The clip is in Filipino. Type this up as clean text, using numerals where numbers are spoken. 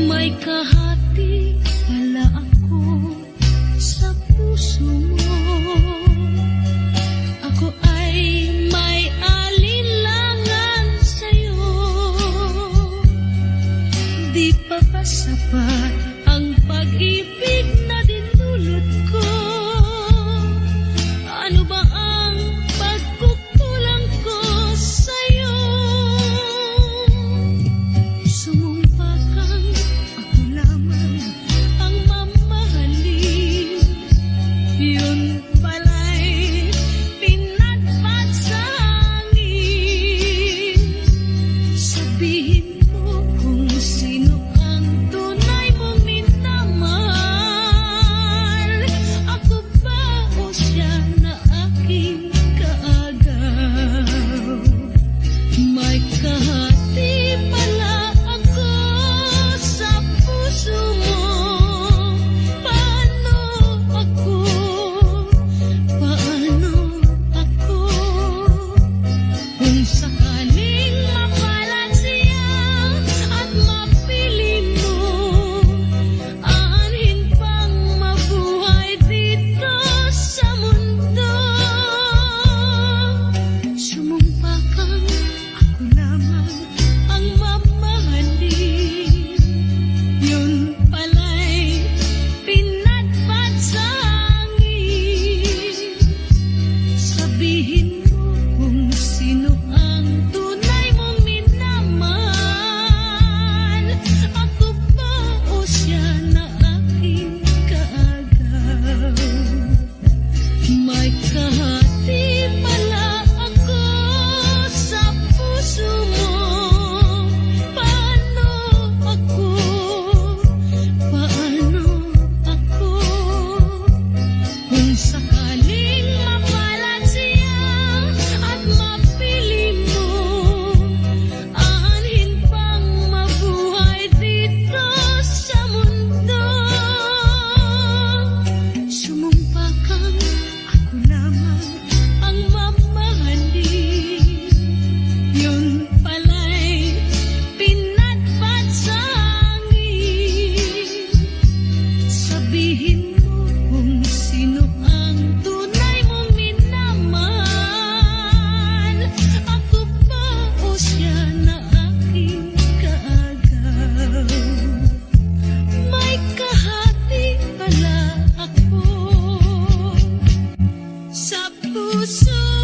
May kahati pala ako sa puso mo. Ako ay may alinlangan sa'yo. Di pa ba sapat ang pag-ibig na dinulot ko? Ano ba ang pagkukulang ko sa'yo? Sumumpa kang ako lamang ang mamahalin. Yun pala'y pinagpat sa hangin. Sabihin mo kung sino ang tunay mong minamahal. Ako ba o siya na aking kaagaw? May kahati pala ako sa puso mo. Paano ako? Paano ako? Kung sakaling mapalat siya at mapili mo, aanhin pang mabuhay dito sa mundo. Sumumpa kang ako lamang ang mamahalin. Yun pala'y pinagpat sa hangin. Sabihin mo kung sino ang tunay mong minamahal. Ako ba o siya na aking kaagaw? May kahati pala ako sa puso mo. Paano ako? Paano ako? Kung sakaling mapalat siya at mapili mo, aanhin pang mabuhay dito sa mundo. Sumumpa kang ako lamang ang mamahalin. Yun pala'y pinagpat sa hangin. Sabihin mo kung sino ang tunay mong minamahal. Ako ba o siya na aking kaagaw? May kahati pala ako sa puso